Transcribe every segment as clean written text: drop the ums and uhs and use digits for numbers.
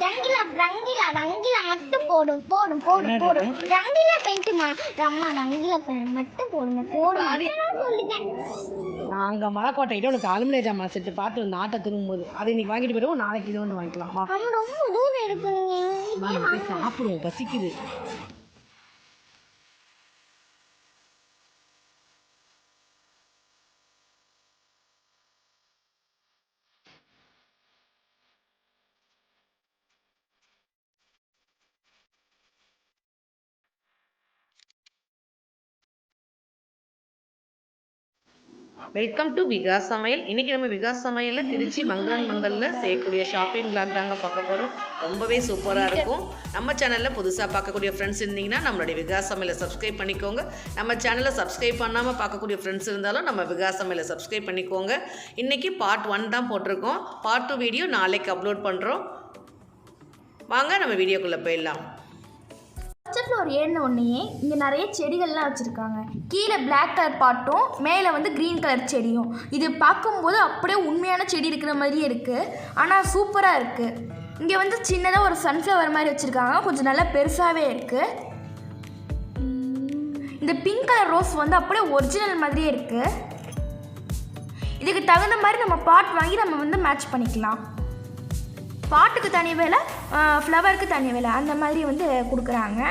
ரங்கிலா ரங்கிலா ரங்கிலா மட்டும் போடும் போடும் போடும் போடும் ரங்கிலா பெயிண்ட்டுமா அம்மா ரங்கிலா பெயிண்ட் மட்டும் போடுங்க போடும் சொல்லிட்டேன். நாங்கள் மலைக்கோட்டையிட்ட உனக்கு அலுமினிய ஜாமான் செட்டு பார்த்து வந்து ஆட்டை திரும்பும்போது அதை இன்னைக்கு வாங்கிட்டு போயிடுவோம். நாளைக்கு இது ஒன்று வாங்கிக்கலாம். ரொம்ப தூரம் இருக்குங்க. சாப்பிடுவோம், பசிக்குது. வெல்கம் டு விகாஸ் சமையல். இன்றைக்கி நம்ம விகாஸ் சமையலில் திருச்சி மங்கலில் செய்யக்கூடிய ஷாப்பிங் பிளாக் தாங்க பார்க்க போகிறோம். ரொம்பவே சூப்பராக இருக்கும். நம்ம சேனலில் புதுசாக பார்க்கக்கூடிய ஃப்ரெண்ட்ஸ் இருந்தீங்கன்னா நம்மளுடைய விகாஸ் சமையலை சப்ஸ்கிரைப் பண்ணிக்கோங்க. நம்ம சேனலை சப்ஸ்கிரைப் பண்ணாமல் பார்க்கக்கூடிய ஃப்ரெண்ட்ஸ் இருந்தாலும் நம்ம விகாஸ் சமையலை சப்ஸ்கிரைப் பண்ணிக்கோங்க. இன்றைக்கி பார்ட் 1 தான் போட்டிருக்கோம். பார்ட் 2 வீடியோ நாளைக்கு அப்லோட் பண்ணுறோம். வாங்க நம்ம வீடியோக்குள்ளே போயிடலாம். ஃபர்ஸ்ட் ஃப்ளோர் ஏறின உடனே இங்கே நிறைய செடிகள்லாம் வச்சுருக்காங்க. கீழே பிளாக் கலர் பாட்டும் மேலே வந்து க்ரீன் கலர் செடியும். இது பார்க்கும்போது அப்படியே உண்மையான செடி இருக்கிற மாதிரியே இருக்குது. ஆனால் சூப்பராக இருக்குது. இங்கே வந்து சின்னதாக ஒரு சன்ஃப்ளவர் மாதிரி வச்சுருக்காங்க. கொஞ்சம் நல்லா பெருசாகவே இருக்குது. இந்த பிங்க் கலர் ரோஸ் வந்து அப்படியே ஒரிஜினல் மாதிரியே இருக்குது. இதுக்கு தகுந்த மாதிரி நம்ம பாட் வாங்கி நம்ம வந்து மேட்ச் பண்ணிக்கலாம். பாட்டுக்கு தனி விலை, ஃப்ளவருக்கு தனி விலை, அந்த மாதிரி வந்து கொடுக்குறாங்க.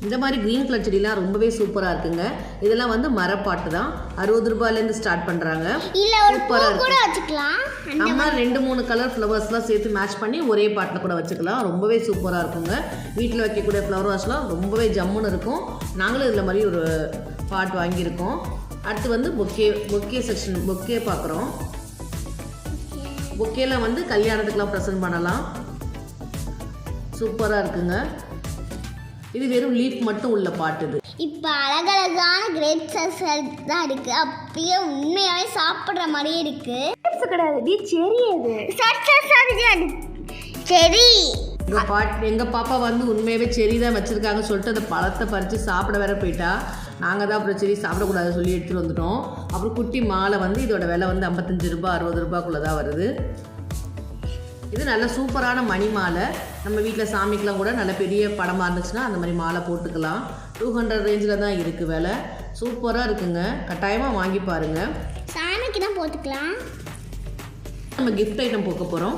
இந்த மாதிரி க்ரீன் கலர் செடிலாம் ரொம்பவே சூப்பராக இருக்குங்க. இதெல்லாம் வந்து மரப்பாட்டு தான். 60 ரூபாயிலேருந்து ஸ்டார்ட் பண்ணுறாங்க. சூப்பராக வச்சுக்கலாம். நம்ம 2-3 கலர் ஃப்ளவர்ஸ்லாம் சேர்த்து மேட்ச் பண்ணி ஒரே பாட்டில் கூட வச்சுக்கலாம். ரொம்பவே சூப்பராக இருக்குங்க. வீட்டில் வைக்கக்கூடிய ஃப்ளவர் வாஷ்லாம் ரொம்பவே ஜம்முன்னு இருக்கும். நாங்களும் இதில் மாதிரி ஒரு பாட் வாங்கியிருக்கோம். அடுத்து வந்து பொக்கே செக்ஷன் பொக்கே பார்க்குறோம். பொக்கேல வந்து கல்யாணத்துக்குலாம் ப்ரெசென்ட் பண்ணலாம். சூப்பராக இருக்குங்க. இது வெறும் லீஃப் மட்டும் உள்ள பாட்டு. இது இப்போ அழகழகான கிரேப்ஸ் தான் இருக்கு. அப்படியே உண்மையாவே சாப்பிட்ற மாதிரியே இருக்கு. கிடையாது, செரி. அது சரி. எங்கள் பாப்பா வந்து உண்மையாகவே செரி தான் வச்சுருக்காங்கன்னு சொல்லிட்டு அந்த பழத்தை பறித்து சாப்பிட வேற போயிட்டா. நாங்கள் தான் அப்புறம் செரி சாப்பிடக்கூடாதுன்னு சொல்லி எடுத்துகிட்டு வந்துட்டோம். அப்புறம் குட்டி மாலை வந்து இதோட விலை வந்து 55 ரூபா 60 ரூபாக்குள்ளே தான் வருது. இது நல்ல சூப்பரான மணி மாலை. நம்ம வீட்டில் சாமிக்கெலாம் கூட நல்ல பெரிய படமாக இருந்துச்சுன்னா அந்த மாதிரி மாலை போட்டுக்கலாம். 200 ரேஞ்சில் தான் இருக்குது விலை. சூப்பராக இருக்குங்க. கட்டாயமாக வாங்கி பாருங்கள். சாமிக்கு தான் போட்டுக்கலாம். நம்ம கிஃப்ட் ஐட்டம் போக்க போகிறோம்.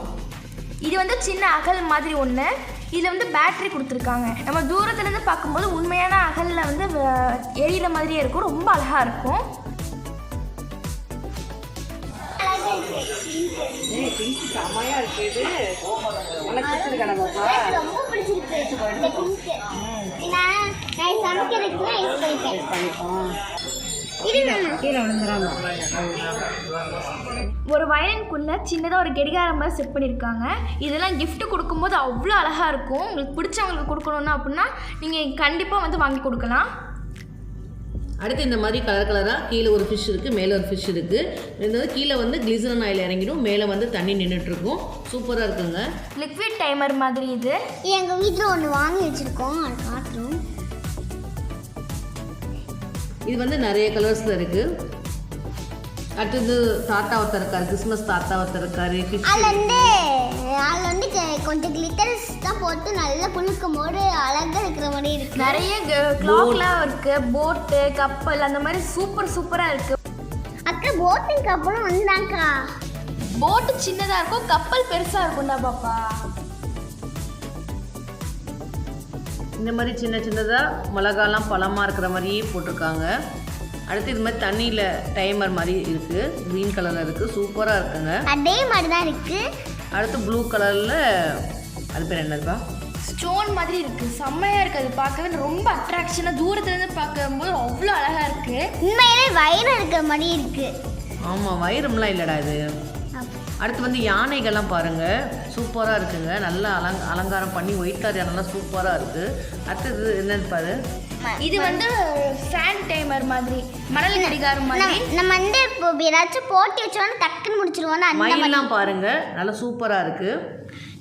இது வந்து சின்ன அகல் மாதிரி ஒன்று. இதில் வந்து பேட்ரி கொடுத்துருக்காங்க. நம்ம தூரத்துலேருந்து பார்க்கும்போது உண்மையான அகலில் வந்து எரியிற மாதிரியே இருக்கும். ரொம்ப அழகாக இருக்கும். ஒரு வயலின்குள்ளே சின்னதாக ஒரு கடிகாரம் மாதிரி செட் பண்ணியிருக்காங்க. இதெல்லாம் கிஃப்ட் கொடுக்கும்போது அவ்வளோ அழகாக இருக்கும். உங்களுக்கு பிடிச்சவங்களுக்கு கொடுக்கணுன்னா அப்படின்னா நீங்கள் கண்டிப்பாக வந்து வாங்கி கொடுக்கலாம். அடுத்து இந்த மாதிரி கலர் கலராக கீழே ஒரு ஃபிஷ் இருக்குது, மேலே ஒரு ஃபிஷ் இருக்குது. இந்த கீழே வந்து கிளிசரன் ஆயில் இறங்கிடும், மேலே வந்து தண்ணி நின்றுட்டுருக்கும். சூப்பராக இருக்குங்க. லிக்விட் டைமர் மாதிரி இது. எங்கள் வீட்டில் ஒன்று வாங்கி வச்சுருக்கோம், அது காட்டுறோம். இது வந்து நிறைய கலர்ஸில் இருக்குது. அடுத்தது தாத்தா ஒருத்தர் இருக்காரு, கிறிஸ்மஸ் தாத்தா ஒருத்தர் இருக்காரு. அதில் வந்து கொஞ்சம் கிளிட்டர்ஸ் தான் போட்டு நல்லா குளிக்கும் போது அழகாக இருக்கிற மாதிரி இருக்குது. நிறைய கிளாக்லாம் இருக்குது, போட்டு கப்பல் அந்த மாதிரி சூப்பராக இருக்குது. அக்கா போட்டிங் கப்பலும் வந்துதான்க்கா. போட்டு சின்னதாக இருக்கும், கப்பல் பெருசாக இருக்கும்டா பாப்பா. இந்த மாதிரி சின்ன சின்னதாக மிளகாலாம் பழமாக இருக்கிற மாதிரியே போட்டிருக்காங்க. அடுத்து இது மாதிரி தண்ணியில் டைமர் மாதிரி இருக்குது, க்ரீன் கலரில் இருக்குது. சூப்பராக இருக்குங்க. அதே மாதிரி தான் இருக்குது. அடுத்து ப்ளூ கலரில் அது பேர் என்னதுப்பா, ஸ்டோன் மாதிரி இருக்குது. செம்மையாக இருக்குது. அது பார்க்கவே ரொம்ப அட்ராக்ஷனாக தூரத்துலேருந்து பார்க்கும்போது அவ்வளோ அழகாக இருக்குது. உண்மையிலே வைரம் இருக்கிற மாதிரி இருக்குது. ஆமாம், வைரம்லாம் இல்லைடா இது. அடுத்து வந்து யானைகள்லாம் பாருங்கள், சூப்பராக இருக்குங்க. நல்லா அலங்காரம் பண்ணி ஒயிட்டார் யானைலாம் சூப்பராக இருக்குது. அடுத்தது என்னன்னு பாரு, இது வந்து ஃபேன் டைமர் மாதிரி, மணல் கடிகாரம் மாதிரி. நம்ம வந்து இப்போ ஏதாச்சும் போட்டி வச்சோன்னா டக்குன்னு முடிச்சிருவோம். மயிலெல்லாம் பாருங்கள், நல்லா சூப்பராக இருக்குது.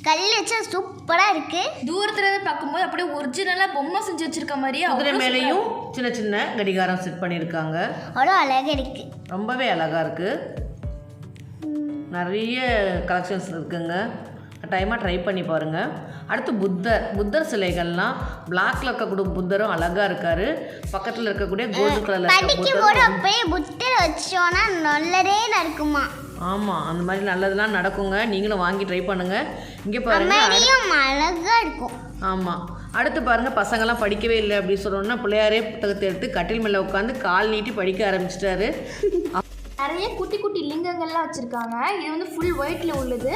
கல் வச்சா சூப்பராக இருக்குது. தூரத்துலேருந்து பார்க்கும்போது அப்படியே ஒரிஜினலாக பொம்மை செஞ்சு வச்சுருக்க மாதிரியே. குதிரை மேலேயும் சின்ன சின்ன கடிகாரம் செட் பண்ணியிருக்காங்க. அவ்வளோ அழகாக இருக்குது. ரொம்பவே அழகாக இருக்குது. நிறைய கலெக்ஷன்ஸ் இருக்குங்க. கட்டாயமாக ட்ரை பண்ணி பாருங்கள். அடுத்து புத்தர் சிலைகள்லாம் பிளாக்ல இருக்கக்கூடிய புத்தரும் அழகாக இருக்கார். பக்கத்தில் இருக்கக்கூடிய கோல்டு கலரில் புத்தர் வச்சோன்னா நல்லதே நடக்குமா? ஆமாம், அந்த மாதிரி நல்லதெல்லாம் நடக்குங்க. நீங்களும் வாங்கி ட்ரை பண்ணுங்கள். இங்கே பாருங்கள் அழகாக இருக்கும். ஆமாம். அடுத்து பாருங்கள், பசங்கள்லாம் படிக்கவே இல்லை அப்படின்னு சொன்னோன்னா பிள்ளையாரே புத்தகத்தை எடுத்து கட்டில் மேலே உட்காந்து கால் நீட்டி படிக்க ஆரம்பிச்சிட்டாரு. நிறைய குட்டி குட்டி லிங்கங்கள்லாம் வச்சுருக்காங்க. இது வந்து ஃபுல் ஒயிட்டில் உள்ளது.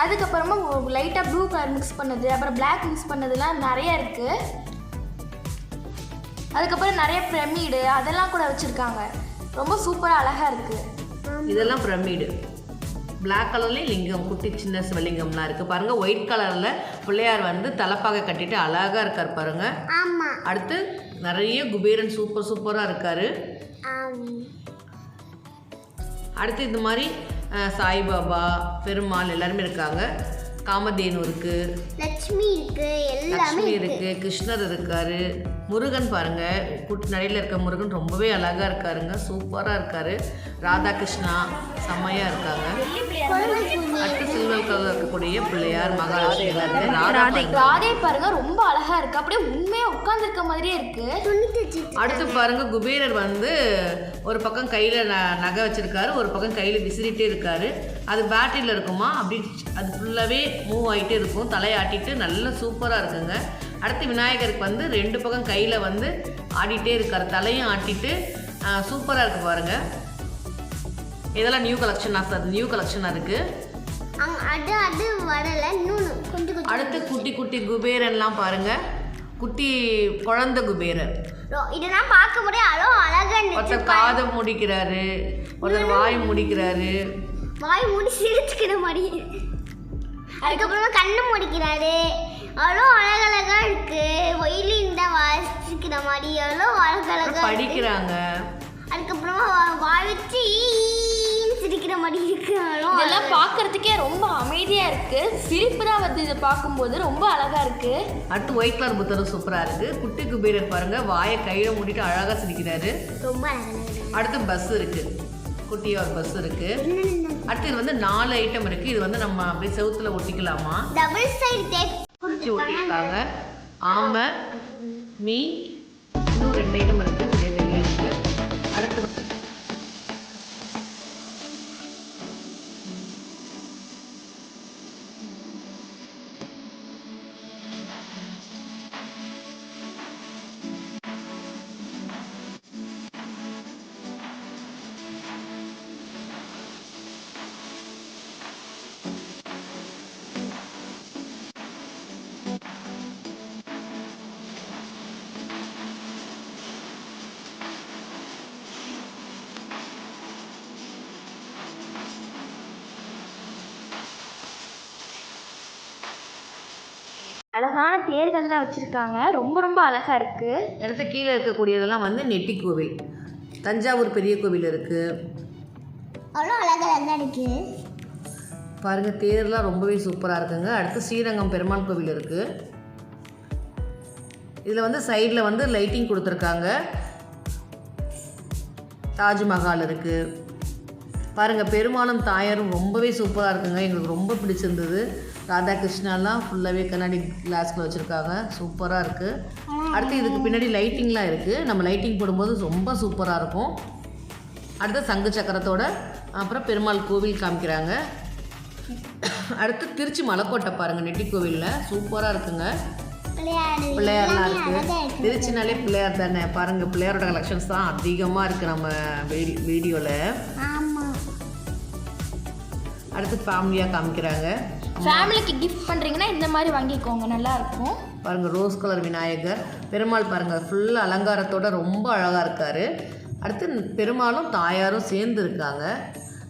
அதுக்கப்புறமா லைட்டாக ப்ளூ கலர் மிக்ஸ் பண்ணது, அப்புறம் பிளாக் மிக்ஸ் பண்ணதுலாம் நிறைய இருக்குது. அதுக்கப்புறம் நிறைய பிரமிடு அதெல்லாம் கூட வச்சுருக்காங்க. ரொம்ப சூப்பராக அழகாக இருக்குது. இதெல்லாம் பிரமிடு. பிளாக் கலர்லேயும் லிங்கம், குட்டி சின்ன சிவலிங்கம்லாம் இருக்குது பாருங்கள். ஒயிட் கலரில் பிள்ளையார் வந்து தலைப்பாக கட்டிட்டு அழகாக இருக்கார் பாருங்கள். அடுத்து நிறைய குபேரன் சூப்பராக இருக்கார். அடுத்து இந்த மாதிரி சாய்பாபா, பெருமாள் எல்லாருமே இருக்காங்க. காமதேனு இருக்குது, லட்சுமி இருக்குது, கிருஷ்ணர் இருக்கார், முருகன் பாருங்கள். நடையில் இருக்க முருகன் ரொம்பவே அழகாக இருக்காருங்க, சூப்பராக இருக்கார். ராதாகிருஷ்ணா செம்மையாக இருக்காங்க. அடுத்து சில்வர் கலர் இருக்கக்கூடிய பிள்ளையார், மகாலட்சுமி ராதே பாருங்க ரொம்ப அழகாக இருக்குது. அப்படியே உண்மையாக உட்காந்துருக்க மாதிரியே இருக்குது. அடுத்து பாருங்க, குபேரர் வந்து ஒரு பக்கம் கையில் நகை வச்சிருக்காரு, ஒரு பக்கம் கையில் விசிறிட்டே இருக்காரு. அது பேட்டரியில் இருக்குமா, அப்படி அது ஃபுல்லாகவே மூவ் ஆகிட்டே இருக்கும், தலையாட்டிட்டு நல்லா சூப்பராக இருக்குங்க. அடுத்து விநாயகருக்கு வந்து 2 பக்கம் கையில் வந்து ஆடிட்டே இருக்கார், தலையும் ஆட்டிட்டு சூப்பராக இருக்குது பாருங்கள். இதெல்லாம் நியூ கலெக்ஷனாக இருக்குது. அடுத்து குட்டி குட்டி குபேரன்லாம் பாருங்கள். குட்டி குழந்தை குபேரர் இதெல்லாம் பார்க்க முடியாது, அழகா. ஒருத்தர் காதை முடிக்கிறாரு, ஒருத்தர் வாய் முடிக்கிறாரு, வாய் மூடி சிரிச்சுக்கிற மாதிரி. அதுக்கப்புறமா கண்ணு முடிக்கிறாரு. அவ்வளோ அழகழகா இருக்கு. ஒயிலின் தான் வாசிக்கிற மாதிரி அவ்வளோ அழகழகா படிக்கிறாங்க. அதுக்கப்புறமா வாய் வச்சு சிரிக்கிற மாதிரி இருக்கு. இதெல்லாம் பார்க்கறதுக்கே ரொம்ப அமைதியாக இருக்குது. சிரிப்பு தான் வந்து இதை பார்க்கும்போது ரொம்ப அழகாக இருக்குது. அடுத்து ஒயிட் கலர் புத்தரும் சூப்பராக இருக்குது. குட்டி குபேரர் பாருங்க, வாயை கையில் மூடிட்டு அழகாக சிரிக்கிறாரு. ரொம்ப அழகாக. அடுத்து பஸ் இருக்குது, குட்டியாக ஒரு பஸ் இருக்குது. அடுத்து இது வந்து 4 ஐட்டம் இருக்குது. இது வந்து நம்ம அப்படியே செவுத்துல ஒட்டிக்கலாமா, டபுள் சைடு டேப் குடிச்சு ஒட்டிருக்காங்க. ஆமை, மீ, இன்னும் 2 ஐட்டம் இருக்குது. அடுத்து அழகான தேர்கள் தான் வச்சுருக்காங்க. ரொம்ப ரொம்ப அழகாக இருக்குது. அடுத்து கீழே இருக்கக்கூடியதெல்லாம் வந்து நெட்டி கோவில். தஞ்சாவூர் பெரிய கோவில் இருக்குது. அவ்வளோ அழகழகா இருக்கு பாருங்கள். தேர்லாம் ரொம்பவே சூப்பராக இருக்குங்க. அடுத்து ஸ்ரீரங்கம் பெருமாள் கோவில் இருக்குது. இதில் வந்து சைடில் வந்து லைட்டிங் கொடுத்துருக்காங்க. தாஜ்மஹால் இருக்குது பாருங்கள். பெருமாளும் தாயாரும் ரொம்பவே சூப்பராக இருக்குங்க. எங்களுக்கு ரொம்ப பிடிச்சிருந்தது. ராதாகிருஷ்ணாலாம் ஃபுல்லாகவே கண்ணாடி கிளாஸில் வச்சுருக்காங்க, சூப்பராக இருக்குது. அடுத்து இதுக்கு பின்னாடி லைட்டிங்லாம் இருக்குது. நம்ம லைட்டிங் போடும்போது ரொம்ப சூப்பராக இருக்கும். அடுத்து சங்கு சக்கரத்தோட அப்புறம் பெருமாள் கோவில் காமிக்கிறாங்க. அடுத்து திருச்சி மலைக்கோட்டை பாருங்கள், நெட்டி கோவிலில் சூப்பராக இருக்குங்க. பிள்ளையார்லாம் இருக்குது. திருச்சினாலே பிள்ளையார் தானே பாருங்கள். பிள்ளையாரோட கலெக்ஷன்ஸ் தான் அதிகமாக இருக்குது நம்ம வீடியோவில். அடுத்து ஃபேமிலியாக காமிக்கிறாங்க. ஃபேமிலிக்கு கிஃப்ட் பண்ணுறீங்கன்னா இந்த மாதிரி வாங்கிக்கோங்க, நல்லாயிருக்கும். பாருங்கள், ரோஸ் கலர் விநாயகர். பெருமாள் பாருங்கள், ஃபுல் அலங்காரத்தோட ரொம்ப அழகாக இருக்கார். அடுத்து பெருமாளும் தாயாரும் சேர்ந்து இருக்காங்க.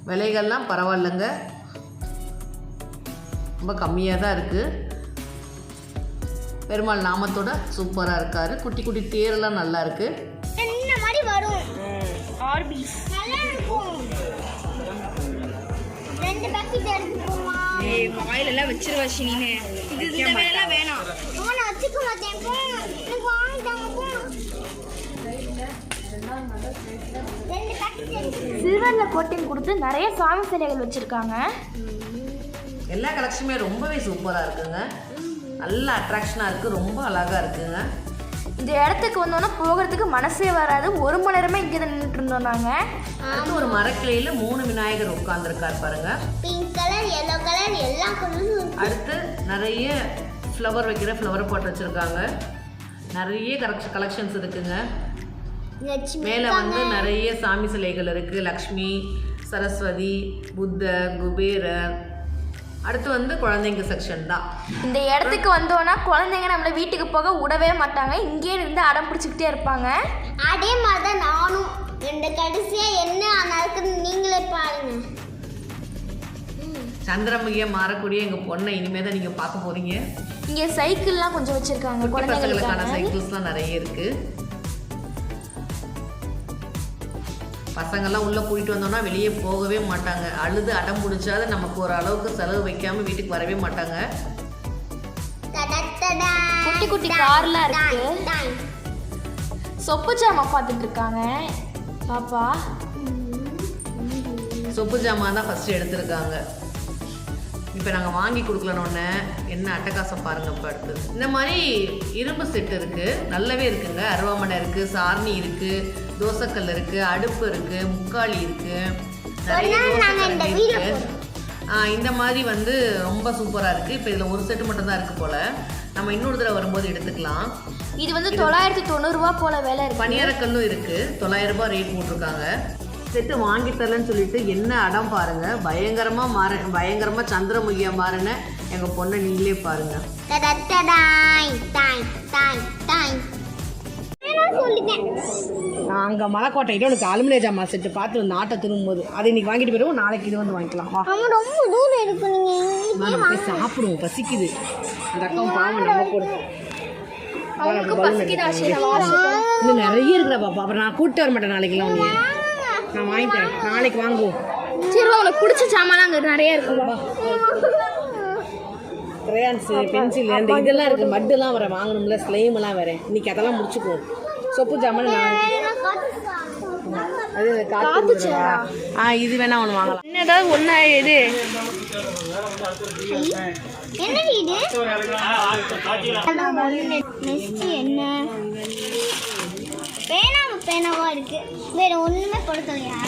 விலைகள்லாம் பரவாயில்லைங்க, ரொம்ப கம்மியாக தான் இருக்குது. பெருமாள் நாமத்தோட சூப்பராக இருக்கார். குட்டி குட்டி தேரெல்லாம் நல்லா இருக்குது. என்ன மாதிரி வரும் ஆர்பிஸ் நல்லா இருக்கும். 2 பாக்கெட் எடுத்துக்கோமா. வாயில எல்லாம் வச்சிருவா ஷினினே. இது இந்த வேலைலாம் வேணாம். நான் வச்சுக்க மாட்டேன். எனக்கு வாங்கிட்டாங்க போ. 2 பாக்கெட் சில்வரில் கோட்டிங் கொடுத்து நிறைய சாமி சிலைகள் வச்சுருக்காங்க. எல்லா கலெக்ஷனுமே ரொம்பவே சூப்பராக இருக்குங்க. நல்ல அட்ராக்ஷனாக இருக்குது, ரொம்ப அழகாக இருக்குங்க. இந்த இடத்துக்கு வந்தோன்னா போகிறதுக்கு மனசே வராது. 1 மணி நேரமே இங்கே தான் நின்றுட்டு இருந்தோம் நாங்கள். அடுத்து ஒரு மரக்கிளையில் 3 விநாயகர் உட்காந்துருக்கார் பாருங்க. பிங்க் கலர், எல்லோ கலர், எல்லா கலரும். அடுத்து நிறைய ஃப்ளவர் வைக்கிற ஃப்ளவர் பாட் வச்சுருக்காங்க. நிறைய கலெக்ஷன்ஸ் இருக்குங்க. மேலே வந்து நிறைய சாமி சிலைகள் இருக்குது. லக்ஷ்மி, சரஸ்வதி, புத்தர், குபேரர். அடுத்து வந்து குழந்தைங்க செக்ஷன் தான். இந்த இடத்துக்கு வந்தோன்னா குழந்தைங்க நம்மளை வீட்டுக்கு போக விடவே மாட்டாங்க. இங்கே இருந்து அடம் பிடிச்சிக்கிட்டே இருப்பாங்க. அதே மாதிரி தான் நானும். இந்த கடைசியாக என்ன நடக்குதுன்னு நீங்களே பாருங்க. சந்திரமுகியாக மாறக்கூடிய எங்கள் பொண்ணை இனிமேல் தான் நீங்கள் பார்க்க போகிறீங்க. இங்கே சைக்கிள்லாம் கொஞ்சம் வச்சுருக்காங்க. குழந்தைகளுக்கான சைக்கிள்ஸ்லாம் நிறைய இருக்குது. பசங்கள்லாம் உள்ளே கூட்டிகிட்டு வந்தோம்னா வெளியே போகவே மாட்டாங்க. அழுது அடம் பிடிச்சாத நமக்கு ஒரு அளவுக்கு செலவு வைக்காமல் வீட்டுக்கு வரவே மாட்டாங்க. குட்டி குட்டி கார்லாம் இருக்கு. சொப்பு ஜாமான் பார்த்துட்டு இருக்காங்க பாப்பா. சொப்பு ஜாமான் தான் ஃபஸ்ட்டு எடுத்திருக்காங்க. இப்போ நாங்கள் வாங்கி கொடுக்கலனோடனே என்ன அட்டகாசம் பாருங்கள். இப்போ அடுத்து இந்த மாதிரி இரும்பு செட்டு இருக்குது, நல்லாவே இருக்குங்க. அருவாமனை இருக்குது, சாரணி இருக்குது, தோசைக்கல் இருக்குது, அடுப்பு இருக்குது, முக்காளி இருக்குது, நிறைய தோசைக்கல் இருக்குது. இந்த மாதிரி வந்து ரொம்ப சூப்பராக இருக்குது. இப்போ இதில் ஒரு செட்டு மட்டும்தான் இருக்குது போல். நம்ம இன்னொரு தடவை வரும்போது எடுத்துக்கலாம். இது வந்து 990 ரூபா போல் விலை இருக்குது. பனியாரக்கல்லும் இருக்குது, 900 ரூபா ரேட் போட்டிருக்காங்க. செட்டு வாங்கி தரலன்னு சொல்லிட்டு என்ன அடம் பாருங்க. பயங்கரமாக சந்திரமுகியாக மாறின எங்கள் பொண்ணை நீங்களே பாருங்க. அங்கே மலைக்கோட்டையிட்ட உனக்கு அலுமினிய ஜாமான் செட்டு பார்த்து வந்து ஆட்டை திரும்பும்போது அதை இன்னைக்கு வாங்கிட்டு போயிடுவோம். நாளைக்கு இது வந்து வாங்கிக்கலாம். ரொம்ப தூரம் இருக்கு. நம்ம சாப்பிடுவோம், பசிக்குது. அந்த அக்காவும் பாவம் நம்ம கூட இன்னும் நிறைய இருக்கிற பாப்பா. அப்புறம் நான் கூப்பிட்டு வர மாட்டேன் நாளைக்கெல்லாம். உன்னைய நான் வாங்கி தரேன், நாளைக்கு வாங்குவோம். சரி, உனக்கு பிடிச்ச சாமான் அங்கே நிறைய இருக்குப்பா. கிரேயான்ஸு, பென்சில், அந்த இதெல்லாம் இருக்குது. மட்டெல்லாம் வர வாங்கணும்ல, ஸ்லைமெல்லாம் வரேன். இன்னைக்கு அதெல்லாம் முடிச்சுக்குவோம். சொப்பு ஜாமான் அது காத்துச்சா. இது வேணா ஒன்று வாங்கலாம். என்னதான் ஒன்றா இது என்ன வீடு என்ன பேனாவா இருக்கு. வேற ஒண்ணுமே கொடுக்கலையா?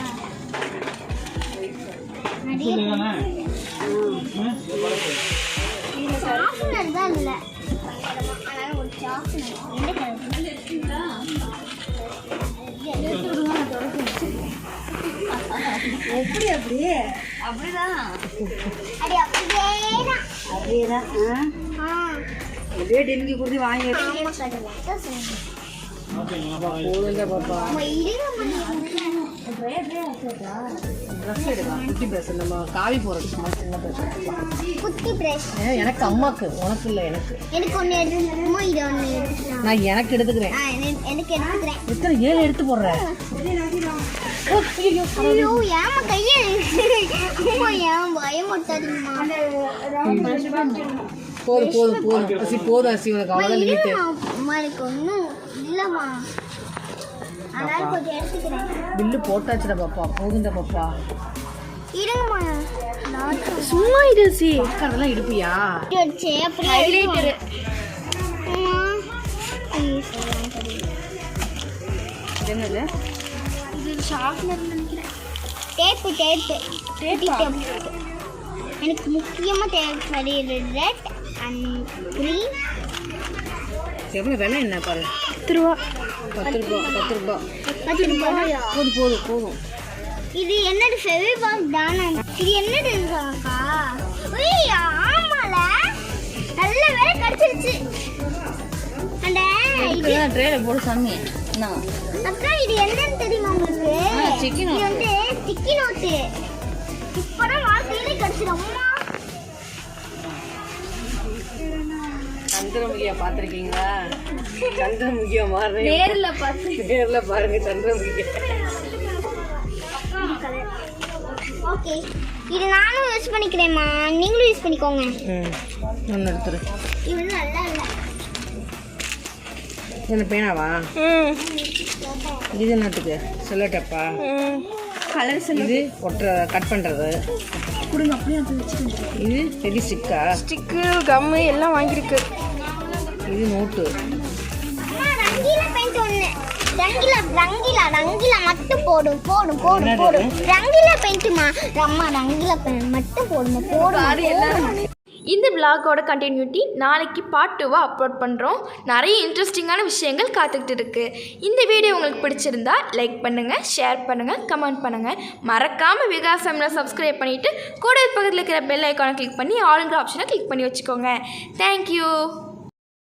ஷார்ப்னர் தான் இல்ல. அதனால ஒரு ஷார்ப்னர் என்ன எப்படி அப்படியே அப்படிதான் அப்படியேதான் அப்படியே டெல்லி கொடுத்து வாங்கி போதுங்க பாப்பா. ட்ரெஸ் எடுக்கலாம். குட்டி ட்ரெஸ் நம்ம காவி போகிறது சும்மா சின்ன ட்ரெஸ். குட்டி பிரஷ் எனக்கு அம்மாக்கு, உனக்கு இல்லை எனக்கு. எனக்கு ஒன்று எடுத்துக்கணுமோ இது ஒன்று எடுத்துக்கலாம். நான் எனக்கு எடுத்துக்கிறேன். எனக்கு எடுத்துக்கிறேன். எத்தனை 7 எடுத்து போடுறேன். ஐயோ ஏமா கையை அம்மா ஏன் பயமுட்டாதீங்கம்மா. போதும் போதும் போதும் அசி, போதும் அசி, உனக்கு அவ்வளோதான் லிமிட்டு. அம்மா எனக்கு ஒன்றும் இல்லைம்மா, அதனால கொஞ்சம் எடுத்துக்கிறேன். பில்லு போட்டாச்சுடா பாப்பா, போதுண்டா பாப்பா. இருங்கம்மா, சும்மா இது சி அதெல்லாம் எடுப்பியா? வச்சு அப்படியே ஹைலைட்டரு. என்னது இது ஷார்ப்னர் நினைக்கிறேன். டேப்பு டேப்பு டேப்பு எனக்கு முக்கியமாக தேவைப்படுகிறது ரெட் அண்ட் க்ரீன். எவ்வளோ விலை என்ன பாரு. 10 ரூபா. 10 ரூபா 10 ரூபா 10 ரூபாயா? போதும் போதும் போதும். இது என்னது ஃபெவிபால் தானே? இது என்னது அக்கா? ஏய் ஆமால, நல்ல வேலை கிடைச்சிருச்சு. அந்த இது ட்ரேல போடு சாமி. நான் அக்கா இது என்னன்னு தெரியுமா உங்களுக்கு? சிக்கி இது வந்து ஸ்டிக்கி நோட்டு. இப்பதான் வாழ்க்கையிலே கிடைச்சிடும். அம்மா சந்திரமுகியா பார்த்துருக்கீங்களா? சந்திரமுகியா மாறுறேன். நேரில் பார்த்து நேரில் பாருங்க சந்திரமுகியா. ஓகே, இது நானும் யூஸ் பண்ணிக்கிறேம்மா, நீங்களும் யூஸ் பண்ணிக்கோங்க. ஒன்று எடுத்துரு. இது நல்லா இல்லை. என்ன பேனாவா? இது என்னத்துக்கு? சொல்லட்டப்பா. கலர்ஸ் இது ஒட்டுற கட் பண்ணுறது. கொடுங்க அப்படியே அதை வச்சுக்கோங்க. இது பெரிய ஸ்டிக்கா. ஸ்டிக்கு கம்மு எல்லாம் வாங்கியிருக்கு. இது நோட்டு. ரங்கீலா பெயிண்ட் ஒன்று. ரங்கீலா மட்டும் போடும். ரங்கீலா பெயிண்ட்டுமா அம்மா, ரங்கீலா பெயிண்ட் மட்டும் போடும். இந்த விலாகோட கண்டினியூட்டி நாளைக்கு பார்ட் 2 அப்லோட் பண்ணுறோம். நிறைய இன்ட்ரெஸ்டிங்கான விஷயங்கள் காத்துக்கிட்டு இருக்குது. இந்த வீடியோ உங்களுக்கு பிடிச்சிருந்தா லைக் பண்ணுங்கள், ஷேர் பண்ணுங்கள், கமெண்ட் பண்ணுங்கள். மறக்காமல் விகாஸ் சமையலை சப்ஸ்கிரைப் பண்ணிவிட்டு கூட பக்கத்தில் இருக்கிற பெல் ஐக்கானை கிளிக் பண்ணி ஆளுங்கிற ஆப்ஷனை கிளிக் பண்ணி வச்சுக்கோங்க. தேங்க்யூ.